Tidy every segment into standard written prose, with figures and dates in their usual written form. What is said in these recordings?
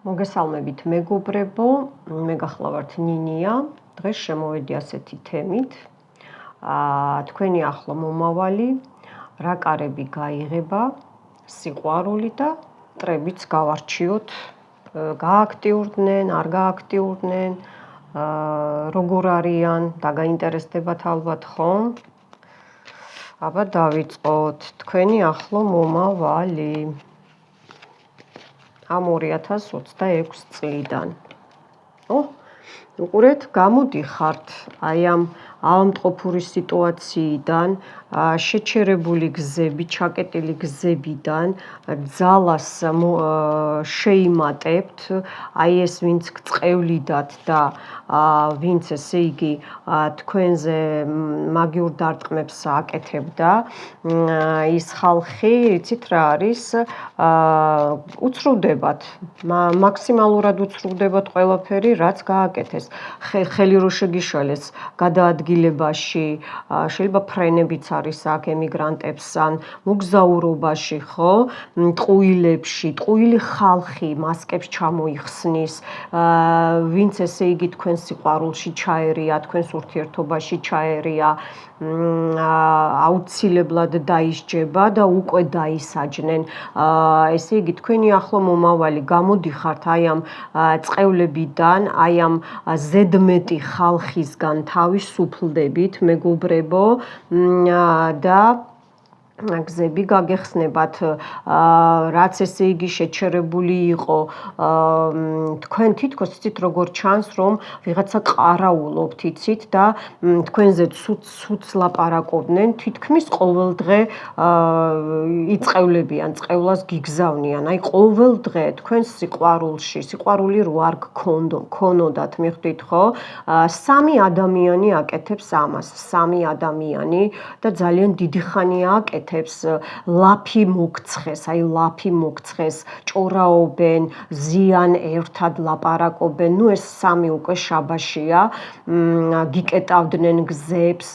მოგესალმებით მეგობრებო, მე გახლავართ ნინია. დღეს შემოვედი ასეთი თემით. თქვენი ახლო მომავალი, რა კარები გაიღება, სიყვარული და მტრებიც გავარჩიოთ, გააქტიურდნენ, არ გააქტიურდნენ, როგორ არიან, დაგაინტერესდებათ ალბათ ხომ? აბა დავიწყოთ. თქვენი ახლო მომავალი ამ 2026 წლიდან. უყურეთ, გამოდიხართ აი ამ ავადმყოფური სიტუაციიდან, შეჩერებული გზები, ჩაკეტილი გზებიდან, ძალას შეიმატებთ, აი ეს ვინც გწყევლიდათ და ვინც ესე იგი თქვენზე მაგიურ დარტყმებს აკეთებდა, ის ხალხი, იცით რა არის, უცრუვდებათ, მაქსიმალურად უცრუვდებათ ყველაფერი, რაც გააკეთეს. ხელი რო შეგიშალეს გადაადგილებაში, შეიძლება ფრენებიც არის აქ ემიგრანტებს ან მოგზაურობაში, ხო? ტყუილებში, ტყუილი ხალხი მასკებს ჩამოიხსნის, ვინც ესე იგი თქვენ სიყვარულში ჩაერია, თქვენს ურთიერთობაში ჩაერია, აუცილებლად დაისჯება და უკვე დაისაჯნენ. ესე იგი თქვენი ახლო მომავალი გამოდიხართ აი ამ წყევლებიდან, აი ამ ზედმეტი ხალხისგან თავისუფლდებით, მეგობრებო, და გზები გაგეხსნებათ, რაც ესე იგი შეჩერებული იყო, თქვენ თითქოს იცით როგორ ჩანს, რომ ვიღაცა ყარაულობთ, იცით და თქვენზე ცუდს ლაპარაკობდნენ, თითქმის ყოველდღე იწევლებიან, წყევლას გიგზავნიან, აი ყოველდღე თქვენს სიყვარულში, სიყვარული რო არ გქონოდათ, მიხვდით ხო? სამი ადამიანი აკეთებს ამას, სამი ადამიანი და ძალიან დიდი ხანია აკეთებს. ლაფი მოგცხეს, აი ლაფი მოგცხეს, ჭორაობენ, ზიან ერთად ლაპარაკობენ, ნუ ეს სამი უკვე შაბაშია, გიკეტავდნენ გზებს,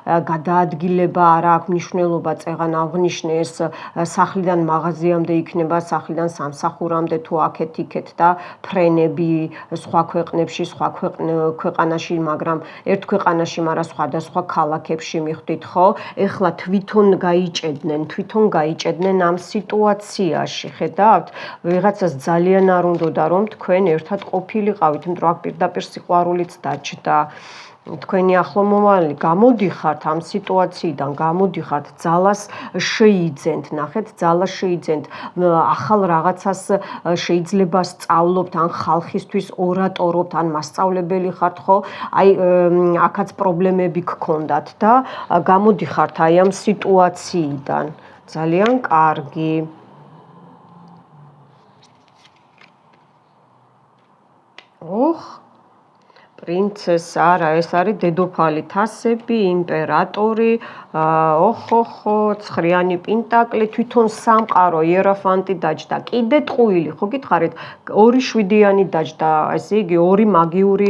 გადაადგილება არ აქვს მნიშვნელობა, წეღან აღვნიშნე ეს სახლიდან მაღაზიამდე იქნება, სახლიდან სამსახურამდე თუ აქეთ-იქეთ და ფრენები სხვა ქვეყნებში, სხვა ქვეყანაში, მაგრამ ერთ ქვეყანაში, მაგრამ სხვადასხვა ქალაქებში, მიხვდით ხო? ეხლა თვითონ გაიჭედნენ ამ სიტუაციაში, ხედავთ? ვიღაცას ძალიან არ უნდოდა რომ თქვენ ერთად ყოფილიყავით, იმიტომ რომ აქ პირდაპირ სიყვარულიც დაჯდა. თქვენი ახლო მომავალი გამოდიხართ ამ სიტუაციიდან, გამოდიხართ, ძალას შეიძენთ, ნახეთ, ძალას შეიძენთ, ახალ რაღაცას შეიძლება სწავლობთ, ან ხალხისთვის ორატორობთ, ან მასწავლებელი ხართ, ხო? აი აქაც პრობლემები გქონდათ და გამოდიხართ აი ამ სიტუაციიდან. ძალიან კარგი. პრინცესა, არა, ეს არის დედოფალი თასები, იმპერატორი, ცხრიანი პენტაკლი, თვითონ სამყარო, იეროფანტი დაჯდა, კიდე ტყუილი, ხო გითხარით, 2-7-იანი დაჯდა, ესე იგი, 2 მაგიური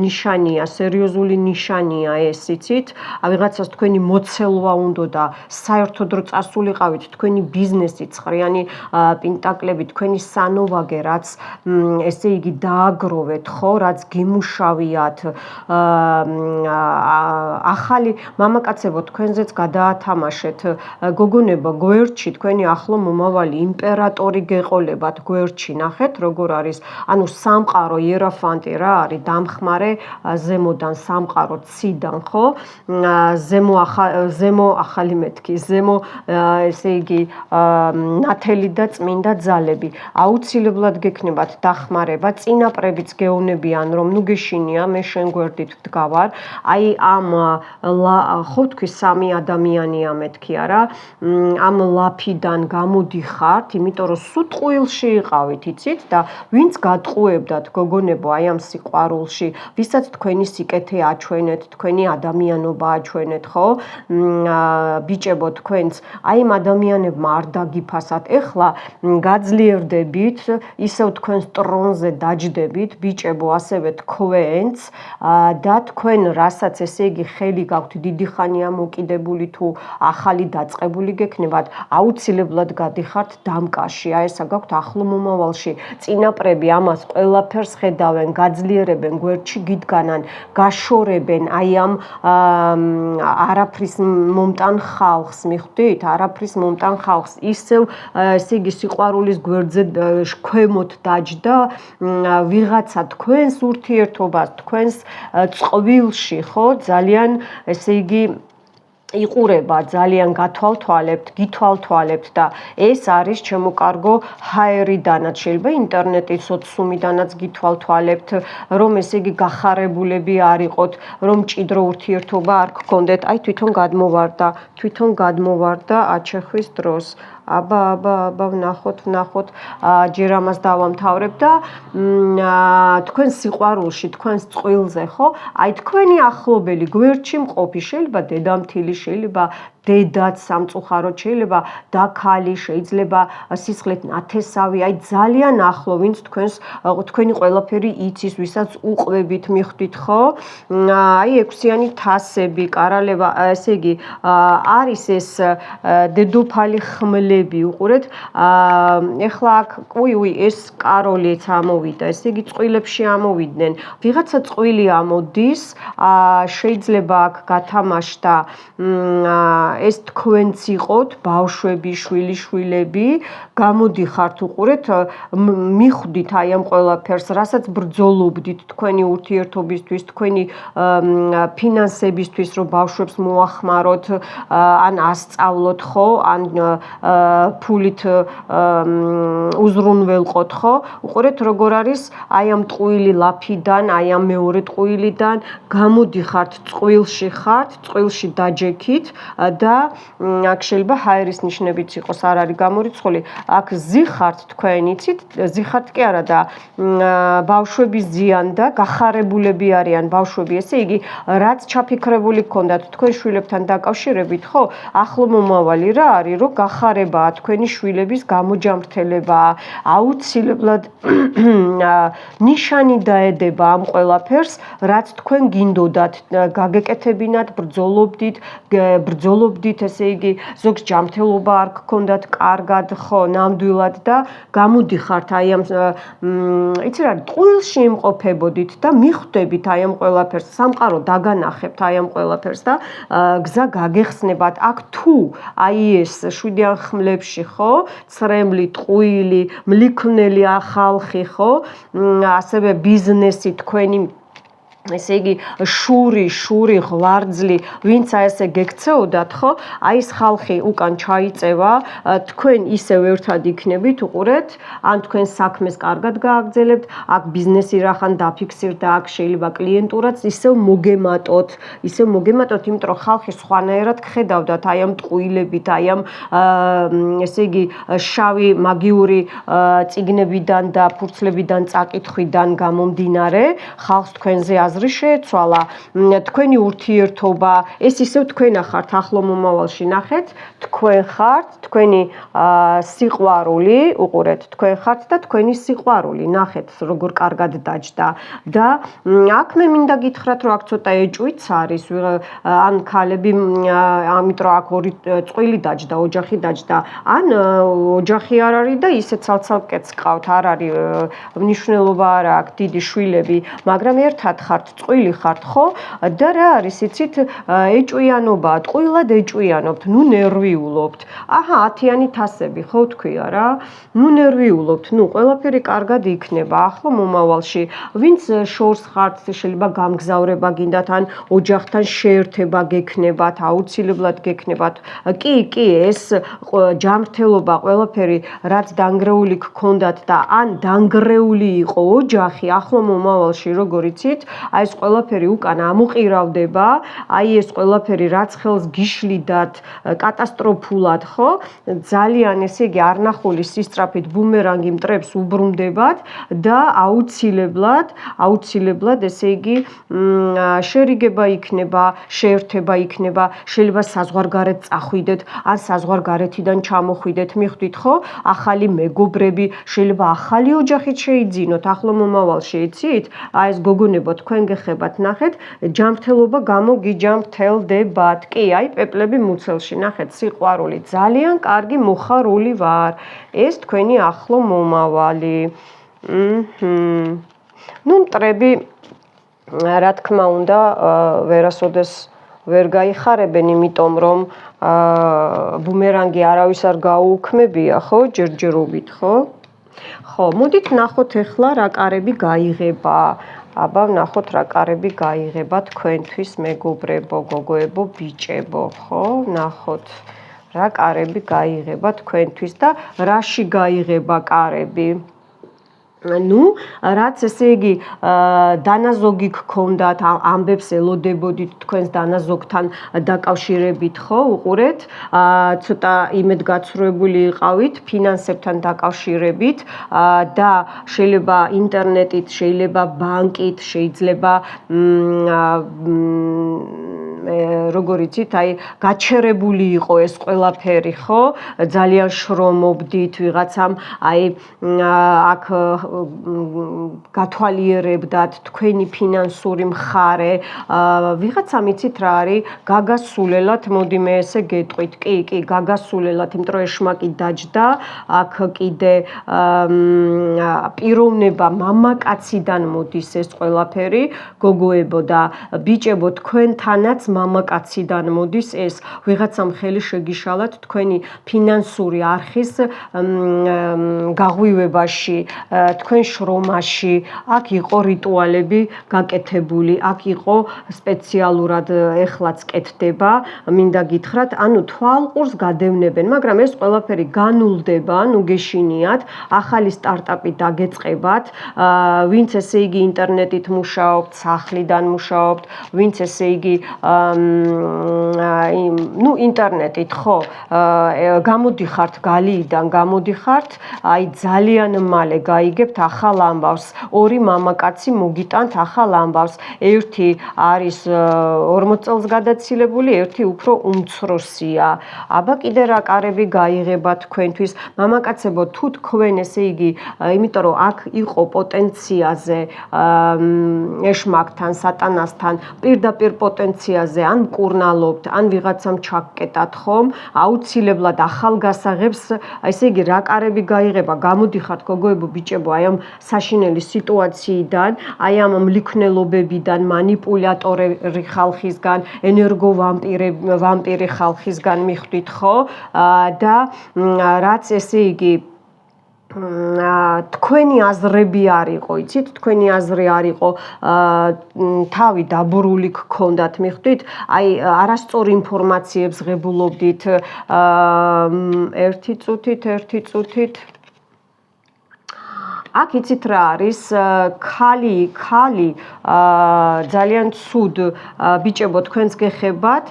ნიშანია, სერიოზული ნიშანია ეს, იცით? ვიღაცას თქვენი მოცელვა უნდოდა, საერთოდ რო წასულიყავით, თქვენი ბიზნესი, ცხრიანი პენტაკლები, თქვენი სანოვაგე, რაც ესე იგი დააგროვეთ, ხო, რაც გიმუშავიათ, ახალი მამაკაცებო თქვენზეც გადაათამაშეთ, გოგონებო გვერდში თქვენი ახლო მომავალი იმპერატორი გეყოლებათ გვერდში, ნახეთ როგორ არის, ანუ სამყარო იეროფანტი რა არის, დამხმარე ზემოდან, სამყარო ციდან, ხო? ზემო ახალი მეთქი, ზემო ესე იგი ნათელი და წმინდა ძალები, აუცილებლად გექნებათ დახმარება, წინაპრებიც გეუბნებიან, რომ ნუ გეშინია, მე შენ გვერდით ვდგავარ, აი ამ ხო თქვი სამი ადამიანია მეთქი არა, ამ ლაფიდან გამოდიხართ, იმიტომ რომ სულ ტყუილში იყავით, იცით და ვინც გატყუებდათ გოგონებო აი ამ სიყვარულში, ვისაც თქვენი სიკეთე აჩვენეთ, თქვენი ადამიანობა აჩვენეთ, ხო? ბიჭებო თქვენც აი ამ ადამიანებმა არ დაგიფასათ, ეხლა გაძლიერდებით, ისევ თქვენს ტრონზე დაჯდებით, ბიჭებო, ასევე თქვენც და თქვენ რასაც ესე იგი ხელი გაქვთ დიდი ხანია მოკიდებული თუ ახალი დაწყებული გექნებათ, აუცილებლად გადიხართ დამკაში. აი ესა გაქვთ ახლო მომავალში წინაპრები ამას ყველაფერს ხედავენ, გაძლიერებენ, გვერდში გიდგანან, გაშორებენ აი ამ არაფრის მომტან ხალხს, მიხვდით? არაფრის მომტან ხალხს ისევ ესე იგი სიყვარულის გვერდზე ქვემოთ დაჯდა ვიღაცა თქვენს ურთიერთობას, თქვენს წყვილში, ხო? ძალიან ესე იგი იყურება, ძალიან გითვალთვალებთ და ეს არის ჩემო კარგო ჰაერიდანაც, შეიძლება ინტერნეტის სოციუმიდანაც გითვალთვალებთ, რომ ესე იგი გახარებულები არ იყოთ, რომ მჭიდრო ურთიერთობა არ გქონდეთ. აი თვითონ გადმოვარდა აჩეხვის დროს. აბა ვნახოთ, ჯერ ამას დავამთავრებ და თქვენ სიყვარულში, თქვენს წყვილზე, ხო? აი თქვენი ახლობელი გვერდში მყოფი, შეიძლება დედამთილი, შეიძლება დედაც სამწუხაროდ, შეიძლება და ქალი, შეიძლება სისხლით ნათესავი, აი ძალიან ახლო, ვინც თქვენი ყველაფერი იცის, ვისაც უყვებით, მიხვდით, ხო? აი ექვსიანი თასები, კარალევა, ესე იგი არის ეს დედოფალი ხმლები, უყურეთ, ეხლა აქ ეს კაროლიც ამოვიდა, ესე იგი წყვილებში ამოვიდნენ, ვიღაცა წყვილი ამოდის, შეიძლება აქ გათამაშდა ეს თქვენც იყოთ, ბავშვები, შვილიშვილები, გამოდიხართ, უყურეთ, მიხვდით აი ამ ყველაფერს, რასაც ბრძოლობდით თქვენი ურთიერთობისთვის, თქვენი ფინანსებისთვის, რომ ბავშვებს მოახმაროთ, ან ასწავლოთ, ხო, ან ფულით უზრუნველყოთ, ხო? უყურეთ, როგორ არის აი ამ ტყუილი ლაფიდან, აი ამ მეორე ტყუილიდან, გამოდიხართ, წყვილში დაჯექით და აქ შეიძლება ჰაერის ნიშნებიც იყოს, არ არის გამორიცხული. აქ ზიხართ თქვენ იცით, ზიხართ კი არა და ბავშვები ზიან და გახარებულები არიან ბავშვები, ესე იგი, რაც ჩაფიქრებული გქონდათ თქვენ შვილებთან დაკავშირებით, ხო? ახლო მომავალი რა არის, რომ გახარებაა თქვენი შვილების გამოჯამრთელებაა. აუცილებლად ნიშანი დაედება ამ ყველაფერს, რაც თქვენ გინდოდათ, გაგეკეთებინათ, ბრძოლობდით, ესე იგი, ზოგს ჯანმრთელობა არ გქონდათ კარგად, ხო, ნამდვილად და გამოდიხართ აი ამ იცი რა, ტყუილში იმყოფებოდით და მიხვდებით აი ამ ყველაფერს, სამყარო დაგანახებთ აი ამ ყველაფერს და გზა გაგეხსნებათ. აქ თუ აი ეს შვიდიან ხმლებში, ხო, ცრემლი, ტყუილი, მლიქვნელი ახალხი, ხო, ასევე ბიზნესი თქვენი ესე იგი შური ღვარძლი, ვინც ესე გექცეოდათ, ხო? აი ეს ხალხი უკან ჩაიწევა, თქვენ ისევ ერთად იქნებით, უყურეთ, ან თქვენ საქმეს კარგად გააგრძელებთ, აქ ბიზნესი რახან დაფიქსირდა, აქ შეიძლება კლიენტურაც ისევ მოგემატოთ, იმიტომ რომ ხალხი სხვანაირად გხედავდათ აი ამ ტყუილებით, აი ამ ესე იგი შავი მაგიური წიგნებიდან და ფურცლებიდან წაკითხვიდან გამომდინარე, ხალხს თქვენზე აზრი შეეცვალა, თქვენი ურთიერთობა, ეს ისევ თქვენა ხართ ახლო მომავალში, ნახეთ, თქვენ ხართ, თქვენი სიყვარული, უყურეთ, თქვენ ხართ და თქვენი სიყვარული, ნახეთ, როგორ კარგად დაჯდა და აქ მე მინდა გითხრათ, რომ აქ ცოტა ეჭვიც არის, ან ქალები, ამიტომ აქ ორი წყვილი დაჯდა, ოჯახი დაჯდა, ან ოჯახი არ არის და ისე ცალ-ცალკეც ყავთ, არ არის მნიშვნელობა არ აქვს დიდი შვილები, მაგრამ ერთად ხართ, წყვილი ხართ, ხო? და რა არის, იცით, ეჭვიანობაა, ტყუილად ეჭვიანობთ, ნუ ნერვიულობთ. აჰა, 10-იანი თასები, ხო თქვია რა? ნუ ნერვიულობთ, ნუ ყველაფერი კარგად იქნება ახლო მომავალში. ვინც შორს ხართ, შეიძლება გამგზავრება გინდათ, ან ოჯახთან შეერთება გექნებათ, აუცილებლად გექნებათ. კი, ეს ჯანმრთელობა, ყველაფერი, რაც დანგრეული გქონდათ და ან დანგრეული იყო ოჯახი ახლო მომავალში, როგორ იცით, აი ეს ყველაფერი უკან ამოყირავდება, აი ეს ყველაფერი რაც ხელს გიშლიდათ კატასტროფულად, ხო? ძალიან ესე იგი არნახული სისწრაფით ბუმერანგი მტრებს უბრუნდებათ და აუცილებლად ესე იგი შერიგება იქნება, შეერთება იქნება, შეიძლება საზღვარგარეთ წახვიდეთ, ან საზღვარგარეთიდან ჩამოხვიდეთ, მიხვდით ხო? ახალი მეგობრები, შეიძლება ახალი ოჯახით შეიძინოთ, ახლო მომავალში იცით? აი ეს გოგონებო თქვენ გეხებათ, ნახეთ, ჯანმრთელობა გამოგიჯანმრთელდებათ. კი, აი პეპლები მუცელში, ნახეთ, სიყვარული, ძალიან კარგი მოხარული ვარ. ეს თქვენი ახლო მომავალი. ნუ მტრები რა თქმა უნდა, ვერასოდეს ვერ გაიხარებენ, იმიტომ რომ ბუმერანგი არავის არ გაუუქმებია, ხო, ჯერჯერობით, ხო? ხო, მოდით ნახოთ ახლა რა კარები გაიღება. აბა ნახოთ რა კარები გაიღება თქვენთვის მეგობრებო, გოგოებო, ბიჭებო, ხო? ნახოთ რა კარები გაიღება თქვენთვის და რაში გაიღება კარები. ნუ რაც ესე იგი დანაზოგი გქონდათ, ამბებს ელოდებოდით თქვენს დანაზოგთან დაკავშირებით, ხო, უყურეთ, ცოტა იმედგაცრუებული იყავით ფინანსებთან დაკავშირებით და შეიძლება ინტერნეტით, შეიძლება ბანკით, შეიძლება როგორ იცით, აი გაჩერებული იყო ეს ყველაფერი, ხო? ძალიან შრომობდით ვიღაცამ, აი აქ გათვალიერებდათ თქვენი ფინანსური მხარე, ვიღაცამ იცით რა არის, გაგასულელად, მოდი მე ესე გეტყვით, კი, გაგასულელად, იმიტომ რომ ეშმაკი დაჯდა, აქ კიდე პიროვნება მამაკაციდან მოდის ეს ყველაფერი, გოგოებო და ბიჭებო, თქვენთანაც მამაკაციდან მოდის ეს, ვიღაცამ ხელი შეგიშალათ თქვენი ფინანსური არხის გაღვივებაში, თქვენ შრომაში, აქ იყო რიტუალები გაკეთებული, აქ იყო სპეციალურად ეხლაც კეთდება, მინდა გითხრათ, ანუ თვალყურს გადევნებენ, მაგრამ ეს ყველაფერი განულდება, ნუ გეშინიათ, ახალი სტარტაპი დაგეწყებათ, ვინც ესე იგი ინტერნეტით მუშაობთ, სახლიდან მუშაობთ, ვინც ესე იგი ნუ ინტერნეტით, ხო, გამოდიხართ გალიიდან, გამოდიხართ, აი ძალიან მალე გაიგებთ ახალ ამბავს, ორი მამაკაცი მოგიტანთ ახალ ამბავს, ერთი არის 40 წელს გადაცილებული, ერთი უფრო უმცროსია. აბა კიდე რა კარები გაიღება თქვენთვის, მამაკაცებო, თუ თქვენ ესე იგი, იმიტომ რომ აქ იყო პოტენციაზე ეშმაკთან, სატანასთან, პირდაპირ პოტენციაზე ან მკურნალობთ, ან ვიღაცამ ჩაგკეტათ ხომ, აუცილებლად ახალ გასაღებს, ესე იგი რა კარები გაიღება, გამოდიხართ გოგოებო, ბიჭებო, აი ამ საშინელი სიტუაციიდან, აი ამ მლიქნელობებიდან, მანიპულატორი ხალხისგან, ენერგოვამპირი ხალხისგან მიხვდით ხო? და რაც ესე იგი თქვენი აზრები არ იყო, იცით, თქვენი აზრი არ იყო თავი დაბურული გქონდათ, მიხვდით, აი არასწორ ინფორმაციებს ღებულობდით, ერთი წუთით აქ იცით რა არის, ქალი ძალიან ცუდ ბიჭებო თქვენს გეხებათ,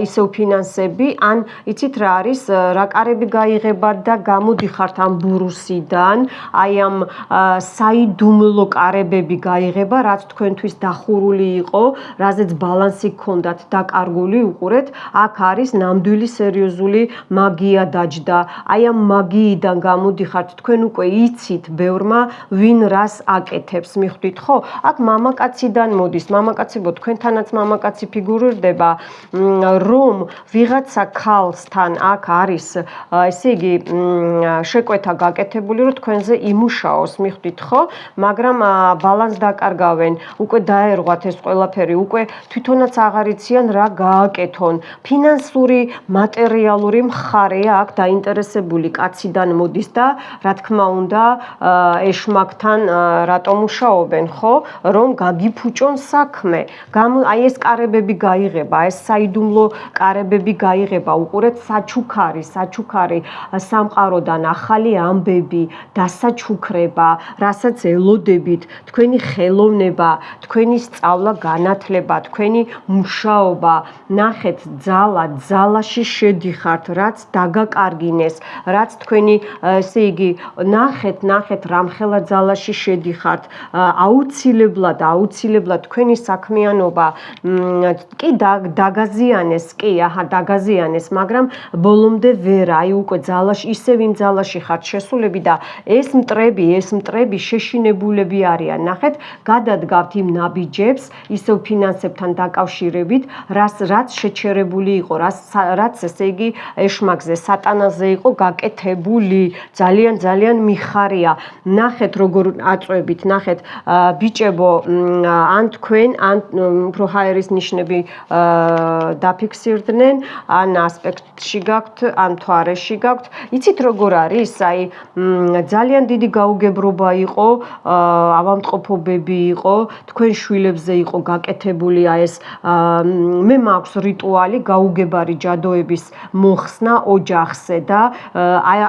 ისევ ფინანსები, ან იცით რა არის, რა კარები გაიღებათ და გამოდიხართ ამ ბურუსიდან, აი ამ საიდუმლო კარებები გაიღება, რაც თქვენთვის დახურული იყო, რაზეც ბალანსი გქონდათ დაკარგული, უყურეთ, აქ არის ნამდვილი სერიოზული მაგია დაჯდა, აი ამ მაგიიდან გამოდიხართ, თქვენ უკვე იცით ბევრ ვინ რას აკეთებს, მიხვდით ხო? აქ მამაკაციდან მოდის, მამაკაცებო, თქვენთანაც მამაკაცი ფიგურირდება, რომ ვიღაცა ქალსთან აქ არის, ესე იგი, შეკვეთა გაკეთებული, რომ თქვენზე იმუშაოს, მიხვდით ხო? მაგრამ ბალანს დაკარგავენ, უკვე დაერღვათ ეს ყველაფერი, უკვე თვითონაც აღარ იციან რა გააკეთონ. ფინანსური, მატერიალური მხარეა აქ დაინტერესებული კაციდან მოდის და რა თქმა უნდა, ეშმაკთან რატომ მუშაობენ, ხო? რომ გაგიფუჭონ საქმე. აი ეს კარებები გაიღება, ეს საიდუმლო კარებები გაიღება, უყურეთ საჩუქარი სამყაროდან ახალი ამბები, დასაჩუქრება, რასაც ელოდებით, თქვენი ხელოვნება, თქვენი სწავლა, განათლება, თქვენი მუშაობა, ნახეთ ძალაში შედიხართ, რაც დაგაკარგინეს, რაც თქვენი, ესე იგი, ნახეთ რამხელა ძალაში შედიხართ, აუცილებლად თქვენი საქმიანობა კი დაგაზიანეს, მაგრამ ბოლომდე ვერ, აი უკვე ძალაში, ისევ იმ ძალაში ხართ შესულები და ეს მტრები შეშინებულები არიან. ნახეთ, გადადგავთ იმ ნაბიჯებს, ისევ ფინანსებთან დაკავშირებით, რაც შეჩერებული იყო, რაც ესე იგი ეშმაკზე, სატანაზე იყო გაკეთებული, ძალიან მიხარია. ნახეთ როგორ აწვევით, ნახეთ ბიჭებო, ან თქვენ, ან უფრო ჰაერის ნიშნები დაფიქსირდნენ, ან ასპექტში გაქვთ, ან მთვარეში გაქვთ. იცით როგორ არის? აი ძალიან დიდი გაუგებრობა იყო, ავადმყოფობები იყო, თქვენ შვილებზე იყო გაკეთებული ეს მე მაქვს რიტუალი გაუგებარი ჯადოების მოხსნა ოჯახზე და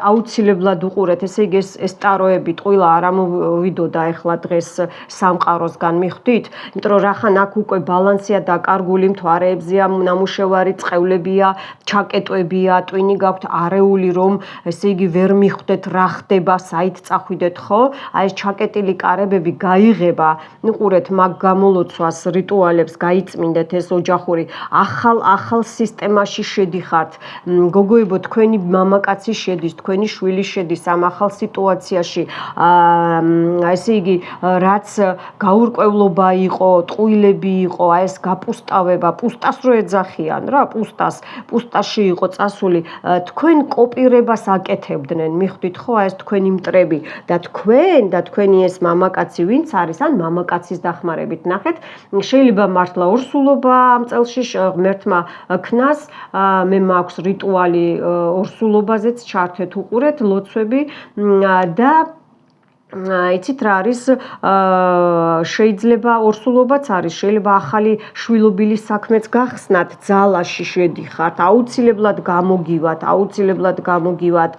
აუცილებლად უყურეთ, ესე იგი ეს ტაროები ტყუილა არ ამოვიდოდა ახლა დღეს სამყაროსგან მიხვდით, იმიტომ რომ რახან აქ უკვე ბალანსია დაკარგული, მთვარეებზეა ნამუშევარი, წყევლებია, ჩაკეტვებია, ტვინი გაქვთ არეული, რომ ესე იგი ვერ მიხვდეთ რა ხდება, საით წახვიდეთ, ხო? აი ეს ჩაკეტილი კარებები გაიღება, უყურეთ მაგ გამოლოცვას, რიტუალებს გაიწმინდეთ ეს ოჯახური ახალ სისტემაში შედიხართ. გოგოებო, თქვენი მამაკაცი შედის, თქვენი შვილი შედის ამ ახალ სიტუაციაში. ესე იგი, რაც გაურკვევლობა იყო, ტყუილები იყო, აი ეს გაპუსტავება, პუსტას რო ეძახიან რა, პუსტაში იყო წასული, თქვენ კოპირებას აკეთებდნენ, მიხვდით ხო, აი ეს თქვენი მტრები და თქვენი ეს მამაკაცი ვინც არის, ან მამაკაცის დახმარებით, ნახეთ, შეიძლება მართლა ორსულობა ამ წელში ღმერთმა ქნას, მე მაქვს რიტუალი ორსულობაზეც ჩართეთ, უყურეთ ლოცვები და იცით რა არის, შეიძლება ორსულობაც არის, შეიძლება ახალი შვილობილი საქმეც გახსნათ, ძალაში შედიხართ, აუცილებლად გამოგივათ.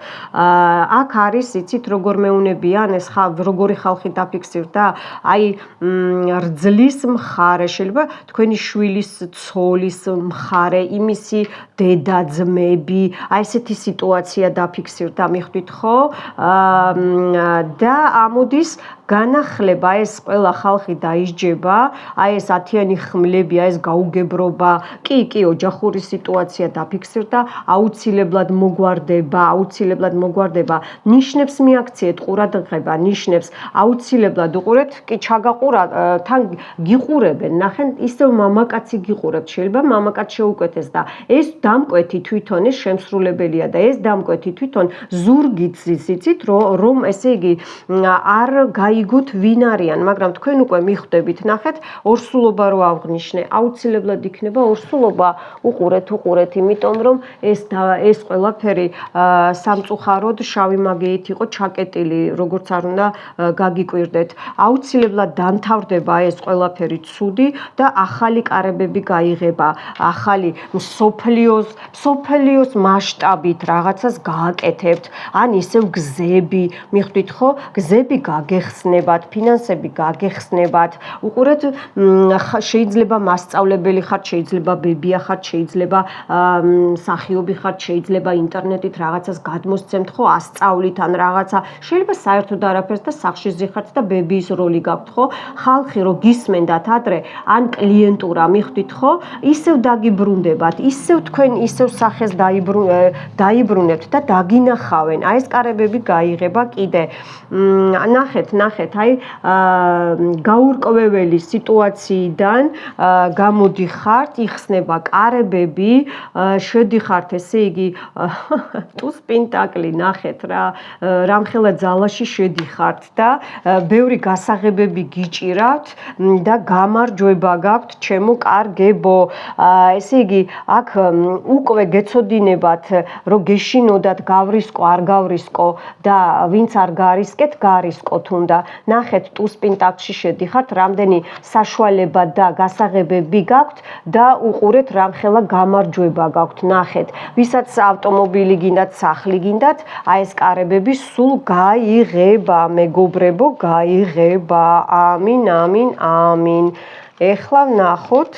აქ არის, იცით როგორ მეუნებიან, ეს როგორი ხალხი დაფიქსირდა, აი რძლის მხარე, შეიძლება თქვენი შვილის ცოლის მხარე, იმისი დედა, ძმები, აი ესეთი სიტუაცია დაფიქსირდა, მიხვდით ხო? და ამოდის განახლება, ეს ყველა ხალხი დაისჯება, აი ეს ათიანი ხმლები, აი ეს გაუგებრობა, კი, ოჯახური სიტუაცია დაფიქსირდა, აუცილებლად მოგვარდება, ნიშნებს მიაქციეთ, ყურადღება, ნიშნებს, აუცილებლად უყურეთ, კი ჩაგაყურა, თან გიყურებენ, ნახეთ, ისევ მამაკაცი გიყურებთ, შეიძლება მამაკაც შეუკვეთეს და ეს დამკვეთი თვითონ ეს შემსრულებელია და ეს დამკვეთი თვითონ ზურგით იცით, რომ ესე იგი არ გაიგოთ ვინ არიან, მაგრამ თქვენ უკვე მიხვდებით, ნახეთ, ორსულობა რო აღნიშნე, აუცილებლად იქნება ორსულობა, უყურეთ, იმიტომ რომ ეს ყველაფერი სამწუხაროდ შავი მაგიით იყო ჩაკეტილი, როგორც არ უნდა გაგიკვირდეთ. აუცილებლად დამთავრდება ეს ყველაფერი ცუდი და ახალი კარებები გაიღება, ახალი მსოფლიოს მასშტაბით რაღაცას გააკეთებთ, ან ისევ გზები, მიხვდით ხო? გზები გაგეხსნებათ, ფინანსები გაგეხსნებათ. უყურეთ, შეიძლება მასწავლებელი ხართ, შეიძლება ბებია ხართ, შეიძლება მსახიობი ხართ, შეიძლება ინტერნეტით რაღაცას გადმოსცემთ ხო, ასწავლით ან რაღაცა. შეიძლება საერთოდ არაფერს და სახლში ზიხართ და ბებიის როლი გაქვთ ხო? ხალხი რო გისმენდათ ადრე, ან კლიენტურა, მიხვდით ხო? ისევ დაგიბრუნდებათ, ისევ თქვენ ისევ სახეს დაიბრუნებთ და დაგინახავენ. აი ეს კარებები გაიღება კიდე. ნახეთ, აი გაურკვეველი სიტუაციიდან გამოდიხართ, იხსნება კარებები, შედიხართ, ესე იგი ტუს პენტაკლი, ნახეთ რა, რამხელა ძალაში შედიხართ და ბევრი გასაღებები გიჭირავთ და გამარჯვება გაქვთ, ჩემო კარგებო. ესე იგი, აქ უკვე გეცოდინებათ, რომ გეშინოდათ გავრისკო, არ გავრისკო და ვინც არ გარისკეთ, ჯარისკოთ უნდა. ნახეთ, ტუსპინტაკში შედიხართ, რამდენი საშუალება და გასაღებები გაქვთ და უყურეთ, რამხელა გამარჯვება გაქვთ. ნახეთ, ვისაც ავტომობილი გინდათ, სახლი გინდათ, აი ეს კარებები სულ გაიღება, მეგობრებო, გაიღება. ამინ, ამინ, ამინ. ეხლა ვნახოთ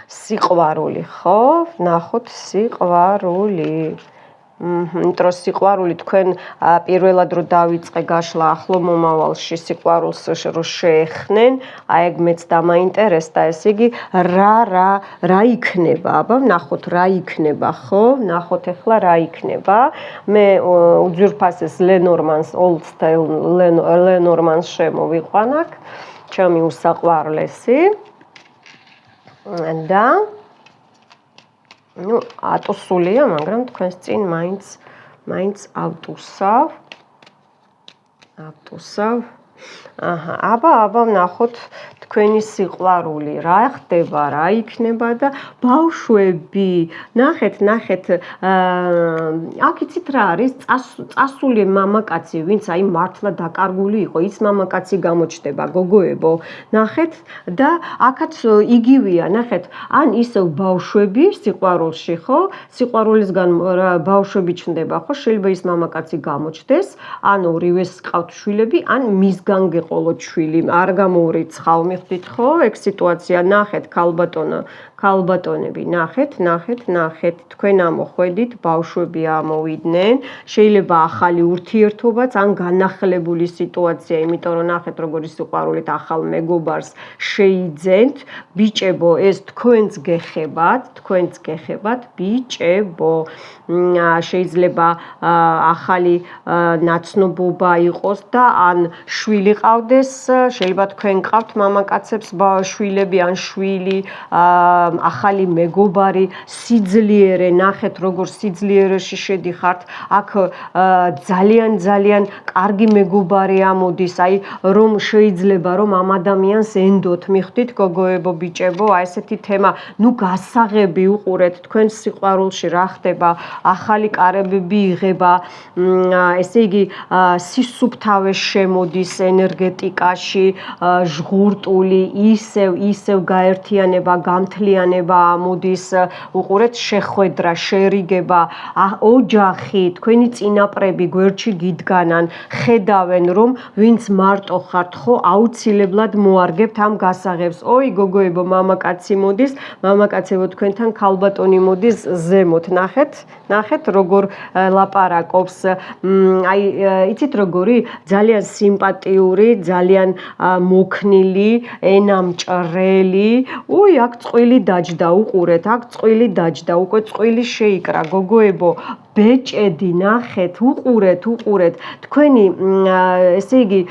სიყვარული, ხო? ვნახოთ სიყვარული. იმიტომ სიყვარული თქვენ პირველად რო დავიწყე გაშლა ახლო მომავალში სიყვარულს რო შეეხნენ, აი ეგ მეც დამაინტერესდა, ესე იგი რა იქნება? აბა ვნახოთ რა იქნება, ხო? ვნახოთ ახლა რა იქნება. მე უძვირფასეს ლენორმანს, ოლდსტეილ ლენორმანს შემოვიყვან აქ, ჩემი უსაყვარლესი. და ну, ატოსულია, მაგრამ თქვენს წინ მაინც ავტუსავ. აჰა, აბა ვნახოთ თქვენი სიყვარული, რა ხდება, რა იქნება და ბავშვები, ნახეთ, აქ იცით რა არის, წასული მამაკაცი, ვინც აი მართლა დაკარგული იყო, ის მამაკაცი გამოჩნდება, გოგოებო, ნახეთ და აქაც იგივეა, ნახეთ, ან ისევ ბავშვები სიყვარულში, ხო? სიყვარულისგან ბავშვები ჩნდება, ხო? შეიძლება ის მამაკაცი გამოჩნდეს, ან ორივეს ჰყავთ შვილები, ან მისგან გეყოლოთ შვილი, არ გამოურიცხავ, მიხვდით ხო? ეგ სიტუაცია, ნახეთ, ქალბატონები, ნახეთ, თქვენ ამოხვედით, ბავშვები ამოვიდნენ, შეიძლება ახალი ურთიერთობაც, ან განახლებული სიტუაცია, იმიტომ რომ ნახეთ, როგორი სიყვარულით ახალ მეგობარს შეიძენთ, ბიჭებო, ეს თქვენც გეხებათ, ბიჭებო, შეიძლება ახალი ნაცნობობა იყოს და ან შვილი ყავდეს, შეიძლება თქვენ ყავთ მამაკაცებს შვილები ან შვილი, ახალი მეგობარი, სიძლიერე, ნახეთ როგორ სიძლიერეში შედიხართ, აქ ძალიან კარგი მეგობარი ამოდის, აი რომ შეიძლება რომ ამ ადამიანს ენდოთ, მიხვდით გოგოებო, ბიჭებო, აი ესეთი თემა, ნუ გასაღები უყურეთ, თქვენ სიყვარულში რა ხდება, ახალი კარებები იღება, ესე იგი სისუფთავე შემოდის ენერგეტიკაში, ჟღურტული, ისევ გაერთიანება, გამთლიანება ამოდის, უყურეთ, შეხვედრა, შერიგება, ოჯახი, თქვენი წინაპრები გვერდში გიდგანან, ხედავენ რომ ვინც მარტო ხართ, ხო, აუცილებლად მოარგებთ ამ გასაღებს. ოი გოგოებო, მამაკაცი მოდის, მამაკაცებო, თქვენთან ქალბატონი მოდის ზემოთ, ნახეთ როგორ ლაპარაკობს, აი იცით როგორი, ძალიან სიმპათიური, ძალიან მოქნილი, ენამჭრელი. უი, აქ წყვილი დაჯდა, უყურეთ, უკვე წყვილი შეიკრა, გოგოებო, ბეჭედი, ნახეთ, უყურეთ, თქვენი, ესე იგი,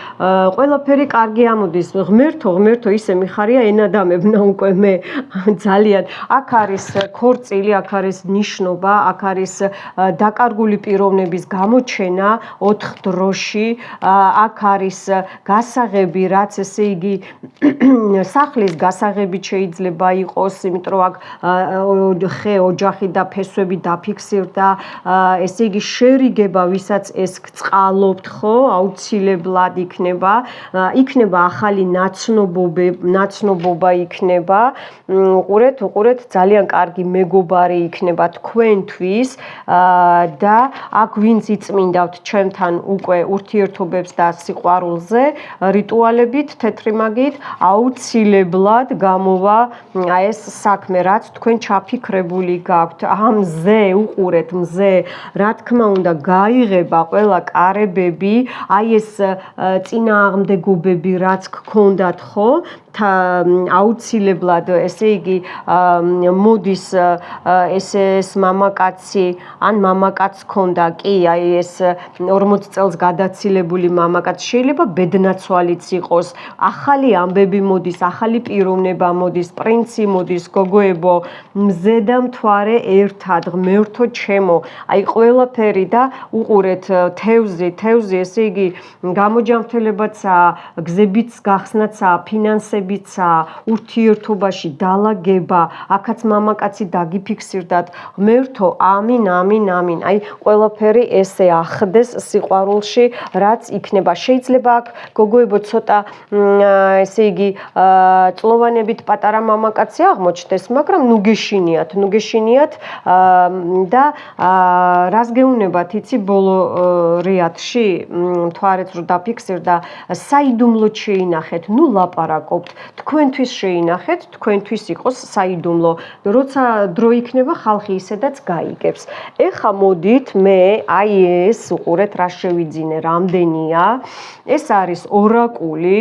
ყველაფერი კარგი ამოდის, ღმერთო, ისე მიხარია ენადამებნა უკვე მე, ძალიან, აქ არის ქორწილი, აქ არის ნიშნობა, აქ არის დაკარგული პიროვნების გამოჩენა 4 დროში, აქ არის გასაღები, რაც ესე იგი სახლის გასაღები შეიძლება იყოს, იმიტომ რომ აქ ხე, ოჯახი და ფესვები დაფიქსირდა, ესე იგი შერიგება, ვისაც ეს გწყალობთ, ხო, აუცილებლად იქნება ახალი ნაცნობობა იქნება, უყურეთ, ძალიან კარგი მეგობარი იქნება თქვენთვის და აქ ვინც იწმინდავთ ჩემთან უკვე ურთიერთობებს და სიყვარულზე, რიტუალებით, თეთრი მაგიით, აუცილებლად გამოვა ეს საქმე, რაც თქვენ ჩაფიქრებული გაქვთ, უყურეთ, მზე, რა თქმა უნდა, გაიღება ყველა კარებები, აი ეს წინააღმდეგობები, რაც გქონდათ, ხო? აუცილებლად, ესე იგი, მოდის ეს მამაკაცი, ან მამაკაც ქონდა, კი, აი ეს 40 წელს გადაცილებული მამაკაც, შეიძლება ბედნაცვალიც იყოს, ახალი ამბები მოდის, ახალი პიროვნება მოდის, პრინცი მოდის, გოგოებო, მზე და მთვარე ერთად, ღმერთო ჩემო, აი ყველაფერი და უყურეთ თევზი ესე იგი გამოჯანმრთელებაცაა, გზებიც გახსნაცაა, ფინანსებიცაა, ურთიერთობაში დალაგება, აქაც მამაკაცი დაგიფიქსირდათ. ღმერთო, ამინ. აი ყველაფერი ესე ახდეს სიყვარულში, რაც იქნება. შეიძლება აქ გოგოებო ცოტა ესე იგი წლოვანებით პატარა მამაკაცი აღმოჩნდეს, მაგრამ ნუ გეშინიათ და რას გეუნებათ, იცი, ბოლო რიადში მთვარეც რო დაფიქსირდა, საიდუმლოდ შეინახეთ, ნუ ლაპარაკობთ, თქვენთვის შეინახეთ, თქვენთვის იყოს საიდუმლო. როცა დრო იქნება, ხალხი ისედაც გაიგებს. ეხა მოდით მე აი ეს უყურეთ რა შევიძინე, რამდენია. ეს არის ორაკული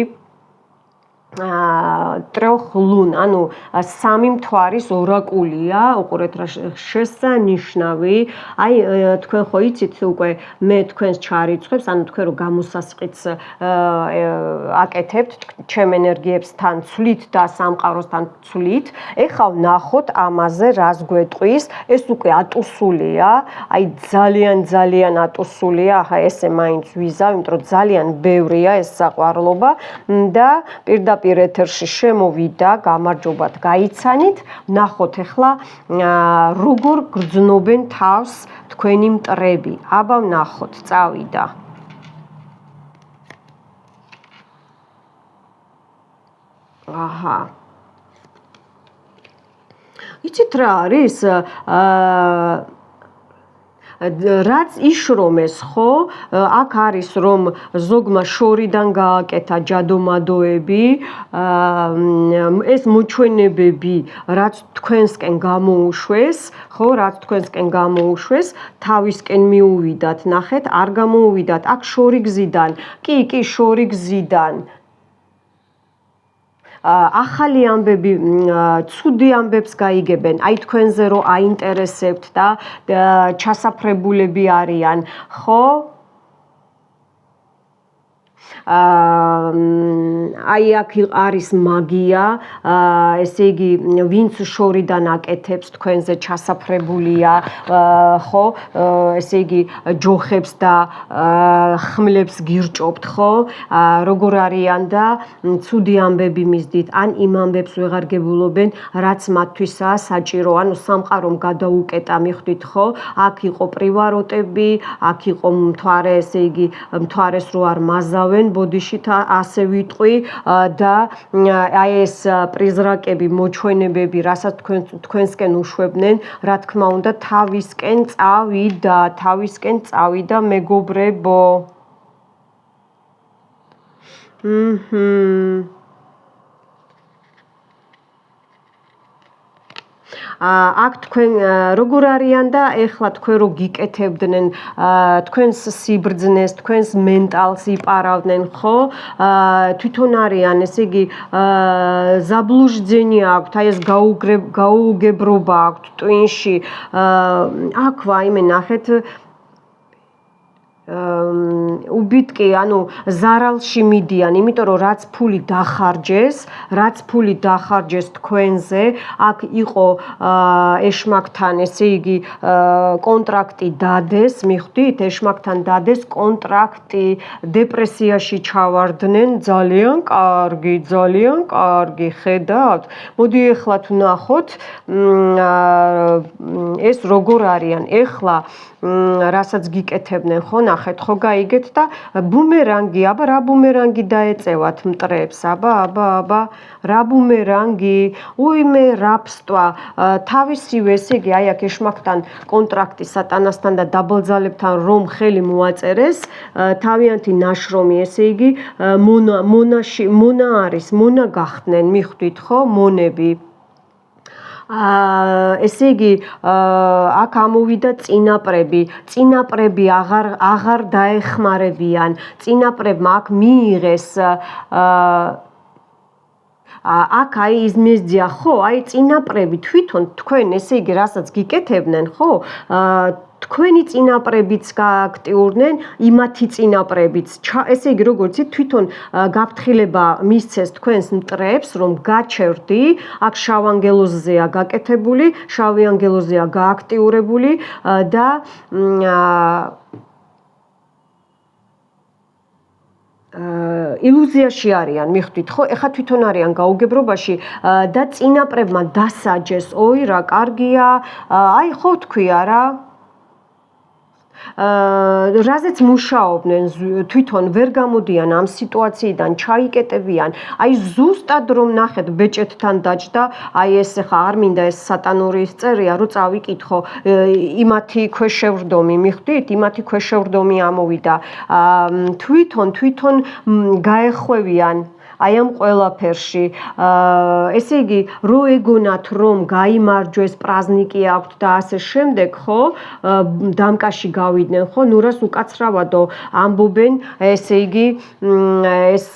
ტროხ ლუნ, ანუ 3 მთვარის ორაკულია, უყურეთ რა შესანიშნავი. აი თქვენ ხო იცით უკვე მე თქვენს ჩარიცხვებს, ანუ თქვენ რო გამოსასყიდს აკეთებთ, ჩემ ენერგიებსთან ცვლით და სამყაროსთან ცვლით. ეხლა ვნახოთ ამაზე რას გვეტყვის. ეს უკვე ატუსულია, აი ძალიან ატუსულია. ახლა ესე მაინც ვიზავ, იმიტომ რომ ძალიან ბევრია ეს საყვარლობა და პირდაპირ ეთერში შემოვიდა, გამარჯობათ, გაიცანით. ვნახოთ ახლა როგორ გრძნობენ თავს თქვენი მტრები. აბა ვნახოთ, წავიდა. აჰა. იცით რა არის? რაც იშრომეს, ხო? აქ არის რომ ზოგმა შორიდან გააკეთა ჯადომადოები, ეს მოჩვენებები, რაც თქვენსკენ გამოუშვეს, ხო, თავისკენ მიუვიდათ, ნახეთ, არ გამოუვიდათ, აქ შორი გზიდან. კი, შორი გზიდან. ახალი ამბები, ცუდი ამბებს გაიგებენ, აი თქვენზე რო აინტერესებთ და ჩასაფრებულები არიან, ხო? აი აქ არის მაგია, ესე იგი ვინც შორიდან აკეთებს თქვენზე ჩასაფრებულია, ხო? ესე იგი ჯოხებს და ხმლებს გირჭობთ, ხო? როგორ არიან და ცუდი ამბები მისდით, ან იმ ამბებს ვეღარ გებულობენ, რაც მათთვისაა საჭირო, ანუ სამყარომ გადაუკეტა, მიხვდით, ხო? აქ იყო პრივაროტები, აქ იყო მთვარე, ესე იგი მთვარეს რო არ მაზავენ ბოდიშით ასე ვიტყვი და აი ეს პრიზრაკები, მოჩვენებები, რასაც თქვენსკენ უშვებდნენ, რა თქმა უნდა, თავისკენ წავიდა, მეგობრებო. აქ თქვენ როგორ არიან და ეხლა თქვენ რო გიკეთებდნენ თქვენს სიბრძნეს, თქვენს მენტალს იპარავდნენ, ხო? თვითონ არიან, ესე იგი ზაბლუჟდენი აქვთ, აი ეს გაუგებრობა აქვთ ტვინში. აქ ვაიმე ნახეთ უბიტკი, ანუ ზარალში მიდიან, იმიტომ რომ რაც ფული დახარჯეს თქვენზე, აქ იყო ეშმაკთან, ესე იგი კონტრაქტი დადეს, მიხვდით, ეშმაკთან დადეს კონტრაქტი, დეპრესიაში ჩავარდნენ, ძალიან კარგი, ხედავთ? მოდი ეხლა ვნახოთ ეს როგორ არიან, ეხლა რასაც გიკეთებდნენ, ხო, ნახეთ, ხო გაიგეთ და ბუმერანგი, აბა რა ბუმერანგი დაეწევათ მტრებს, აბა რა ბუმერანგი, უიმე რაფსტვა, თავისივე, ესე იგი, აი აქ ეშმაკთან კონტრაქტი სატანასთან და დაბალძალებთან რომ ხელი მოაწერეს, თავიანთი ნაშრომი, ესე იგი, მონა არის, მონა გახდნენ, მიხვდით, ხო, მონები. ესე იგი აქ ამოვიდა წინაპრები აღარ დაეხმარებიან, წინაპრებმა აქ მიიღეს აქ აი ის მეზია ხო, აი წინაპრები თვითონ თქვენ ესე იგი რასაც გიკეთებდნენ ხო, თქვენი წინაპრებიც გააქტიურდნენ, იმათი წინაპრებიც. ესე იგი როგორც თვითონ გაფრთხილება მისცეს თქვენს მტრებს, რომ გაჩერდი, აქ შავ ანგელოზზეა გაკეთებული, შავი ანგელოზზეა გააქტიურებული და ილუზიაში არიან, მიხვდით ხო? ეხლა თვითონ არიან გაუგებრობაში და წინაპრებმა დასაჯეს, ой, რა კარგია, აი ხო თქვია რა. რაზეც მუშაობდნენ თვითონ ვერ გამოდიან ამ სიტუაციიდან, ჩაიკეტებიან. აი ზუსტად რომ ნახეთ ბეჭედთან დაჯდა, აი ეს ხა არ მინდა ეს სატანური წერია, რომ წავიკითხო, იმათი ქვეშევრდომი, მიხვდით? იმათი ქვეშევრდომი ამოვიდა. თვითონ გაეხვევიან აი ამ ყველაფერში. ესე იგი, რო ეგონათ, რომ გაიმარჯვეს, პრაზნიკი აქვთ და ასე შემდეგ, ხო? დამკაში გავიდნენ, ხო? ნურას უკაცრავადო ამბობენ, ესე იგი, ეს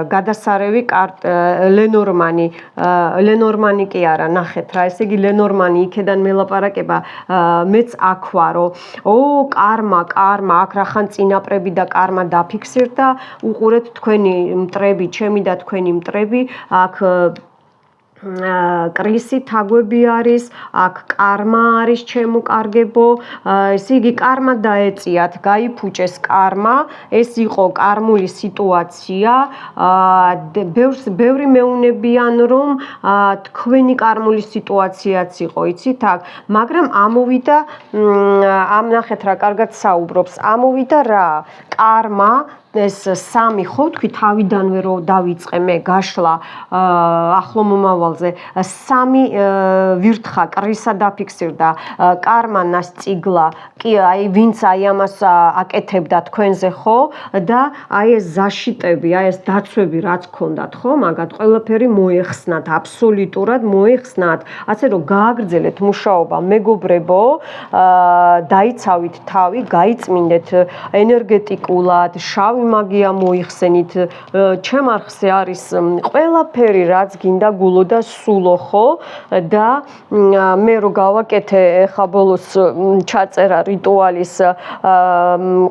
გადასარევი ლენორმანი კი არა, ნახეთ რა, ესე იგი ლენორმანი იქედან მელაპარაკება, მეც აქვარო. კარმა, აქ რახან წინაპრები და კარმა დაფიქსირდა, უყურეთ თქვენი მტრები, ჩემი და თქვენი მტრები, აქ კრისი თაგვები არის, აქ კარმა არის ჩემო კარგებო, ესე იგი კარმა დაეწიათ, გაიფუჭეს კარმა, ეს იყო კარმული სიტუაცია, ბევრი მეუნებიან რომ თქვენი კარმული სიტუაციაც იყო, იცით აქ, მაგრამ ამოვიდა, ამ ნახეთ რა კარგად საუბრობს, ამოვიდა რა, კარმა ეს სამი ხო თქვი თავიდანვე რო დავიწყე მე გაშლა ახლო მომავალზე სამი ვირთხა კრისა დაფიქსირდა კარმანას წიგლა კი აი ვინც აი ამას აკეთებდა თქვენზე ხო და აი ეს ზაშიტები აი ეს დაცვები რაც გქონდათ ხო მაგათ ყველაფერი მოეხსნათ აბსოლუტურად მოეხსნათ ასე რომ გააგრძელეთ მუშაობა მეგობრებო დაიცავით თავი გაიწმინდეთ ენერგეტიკულად შავი მაგია მოიხსენით ჩემ არხზე არის ყველაფერი რაც გინდა გულო და სულო ხო და მე რო გავაკეთე ხა ბოლოს ჩაწერა რიტუალის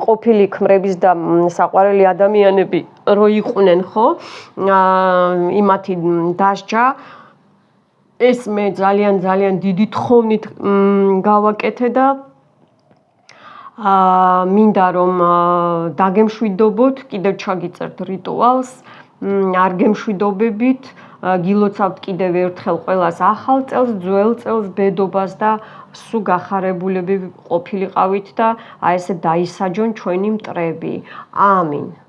ყოფილი ქმრების და საყვარელი ადამიანები რო იყვნენ ხო იმათი დასჯა ეს მე ძალიან დიდი თხოვნით გავაკეთე და მინდა რომ დაგემშვიდობოთ, კიდევ ჩაგიწერთ რიტუალს, არ გემშვიდობებით, გილოცავთ კიდევ ერთხელ ყველას ახალ წელს, ძველ წელს, ბედობას და სულ გახარებულები ყოფილიყავით და აი ესე დაისაჯონ ჩვენი მტრები. ამინ.